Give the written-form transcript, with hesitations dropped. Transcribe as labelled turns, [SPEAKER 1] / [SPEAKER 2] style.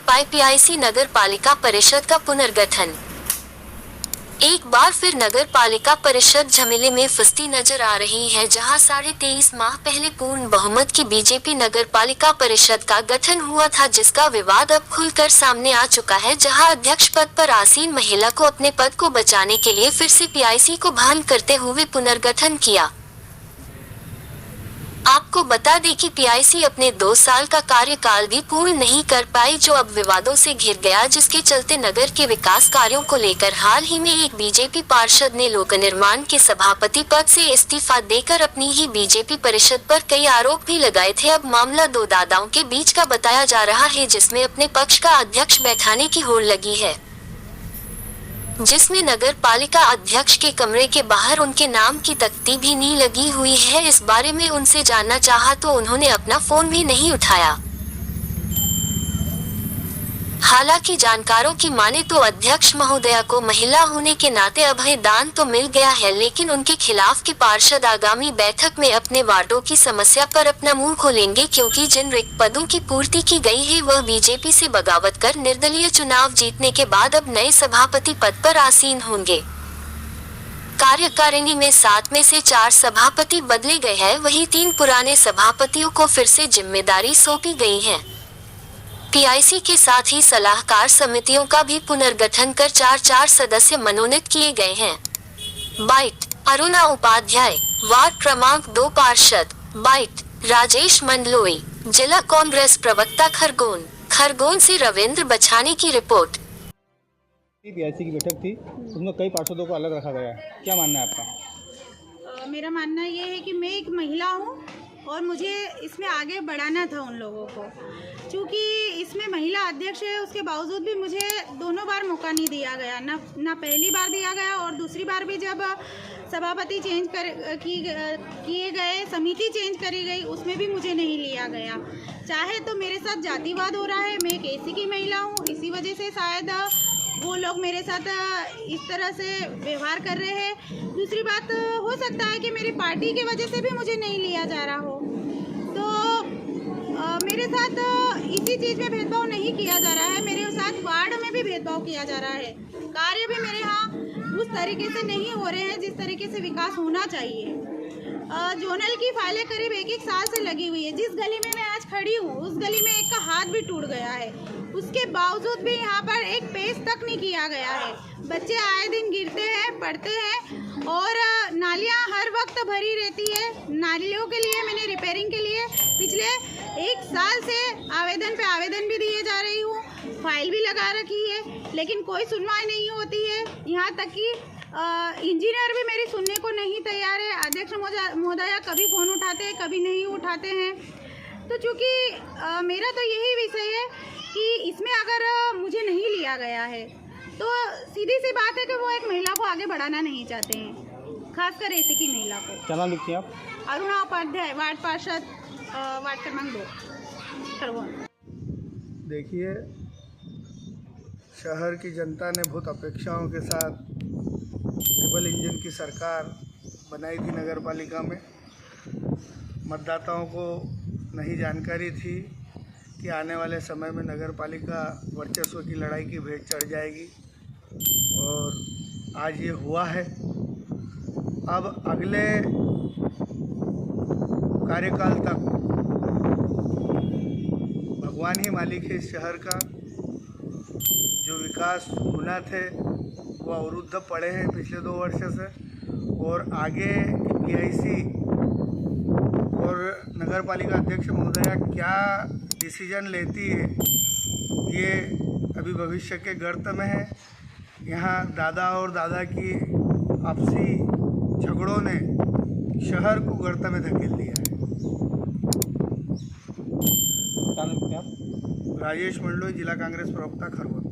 [SPEAKER 1] पाए पीआईसी नगर पालिका परिषद का पुनर्गठन। एक बार फिर नगर पालिका परिषद झमेले में फंसती नजर आ रही है, जहां 23.5 माह पहले पूर्ण बहुमत की बीजेपी नगर पालिका परिषद का गठन हुआ था, जिसका विवाद अब खुलकर सामने आ चुका है, जहां अध्यक्ष पद पर आसीन महिला को अपने पद को बचाने के लिए फिर से पीआईसी को भंग करते हुए पुनर्गठन किया। आपको बता दें कि पीआईसी अपने 2 साल का कार्यकाल भी पूर्ण नहीं कर पाई, जो अब विवादों से घिर गया, जिसके चलते नगर के विकास कार्यों को लेकर हाल ही में एक बीजेपी पार्षद ने लोक निर्माण के सभापति पद से इस्तीफा देकर अपनी ही बीजेपी परिषद पर कई आरोप भी लगाए थे। अब मामला 2 दादाओं के बीच का बताया जा रहा है, जिसमें अपने पक्ष का अध्यक्ष बैठाने की होड़ लगी है, जिसमें नगर पालिका अध्यक्ष के कमरे के बाहर उनके नाम की तख्ती भी नहीं लगी हुई है। इस बारे में उनसे जानना चाहा तो उन्होंने अपना फोन भी नहीं उठाया। हालांकि जानकारों की माने तो अध्यक्ष महोदया को महिला होने के नाते अभय दान तो मिल गया है, लेकिन उनके खिलाफ के पार्षद आगामी बैठक में अपने वार्डों की समस्या पर अपना मुंह खोलेंगे, क्योंकि जिन रिक्त पदों की पूर्ति की गई है वह बीजेपी से बगावत कर निर्दलीय चुनाव जीतने के बाद अब नए सभापति पद पर आसीन होंगे। कार्यकारिणी में 7 में से 4 सभापति बदले गए हैं, वहीं 3 पुराने सभापतियों को फिर से जिम्मेदारी सौंपी गई है। पीआईसी के साथ ही सलाहकार समितियों का भी पुनर्गठन कर 4 सदस्य मनोनीत किए गए हैं। बाइट अरुणा उपाध्याय, वार्ड क्रमांक 2 पार्षद। बाइट राजेश मंडलोई, जिला कांग्रेस प्रवक्ता खरगोन से रविंद्र बछानी की रिपोर्ट।
[SPEAKER 2] पीआईसी की बैठक थी, उसमें कई पार्षदों को अलग रखा गया है, क्या मानना है आपका?
[SPEAKER 3] मेरा मानना ये है कि मैं एक महिला हूँ और मुझे इसमें आगे बढ़ाना था उन लोगों को, क्योंकि इसमें महिला अध्यक्ष है, उसके बावजूद भी मुझे दोनों बार मौका नहीं दिया गया। ना पहली बार दिया गया और दूसरी बार भी जब सभापति चेंज किए गए, समिति चेंज करी गई, उसमें भी मुझे नहीं लिया गया। चाहे तो मेरे साथ जातिवाद हो रहा है, मैं एक एसी की महिला हूँ, इसी वजह से शायद वो लोग मेरे साथ इस तरह से व्यवहार कर रहे हैं। दूसरी बात हो सकता है कि मेरी पार्टी की वजह से भी मुझे नहीं लिया जा रहा हो, तो मेरे साथ इसी चीज़ में भेदभाव नहीं किया जा रहा है, मेरे साथ वार्ड में भी भेदभाव किया जा रहा है। कार्य भी मेरे यहाँ उस तरीके से नहीं हो रहे हैं जिस तरीके से विकास होना चाहिए। जोनल की फाइलें करीब 1 साल से लगी हुई है। जिस गली में मैं आज खड़ी हूँ उस गली में एक का हाथ भी टूट गया है, उसके बावजूद भी यहाँ पर एक पेश तक नहीं किया गया है। बच्चे आए दिन गिरते हैं, पढ़ते हैं और नालियाँ हर वक्त भरी रहती है। नालियों के लिए मैंने रिपेयरिंग के लिए पिछले 1 साल से आवेदन पे आवेदन भी दिए जा रही हूँ, फाइल भी लगा रखी है, लेकिन कोई सुनवाई नहीं होती है। यहाँ तक कि इंजीनियर भी मेरी सुनने को नहीं तैयार है। अध्यक्ष महोदया कभी फ़ोन उठाते हैं, कभी नहीं उठाते हैं। तो चूँकि मेरा तो यही विषय है कि इसमें अगर मुझे नहीं लिया गया है तो सीधी सी बात है कि वो एक महिला को आगे बढ़ाना नहीं चाहते हैं, खासकर एसी की महिला को।
[SPEAKER 2] क्या नाम लिखती हैं आप?
[SPEAKER 3] अरुणा उपाध्याय, वार्ड पार्षद, वार्ड क्रमांक 2 खरगोन।
[SPEAKER 4] देखिए, शहर की जनता ने बहुत अपेक्षाओं के साथ ट्रिपल इंजन की सरकार बनाई थी नगर पालिका में। मतदाताओं को नहीं जानकारी थी कि आने वाले समय में नगर पालिका वर्चस्व की लड़ाई की भेंट चढ़ जाएगी, और आज ये हुआ है। अब अगले कार्यकाल तक भगवान ही मालिक है इस शहर का। जो विकास होना थे वो अवरुद्ध पड़े हैं पिछले 2 वर्ष से, और आगे पीआईसी और नगर पालिका अध्यक्ष महोदया क्या डिसीजन लेती है ये अभी भविष्य के गर्त में है। यहाँ दादा और दादा की आपसी झगड़ों ने शहर को गर्त में धकेल दिया है।
[SPEAKER 2] क्या नाम लिखती हैं आप?
[SPEAKER 4] राजेश मंडलोई, जिला कांग्रेस प्रवक्ता खरगोन।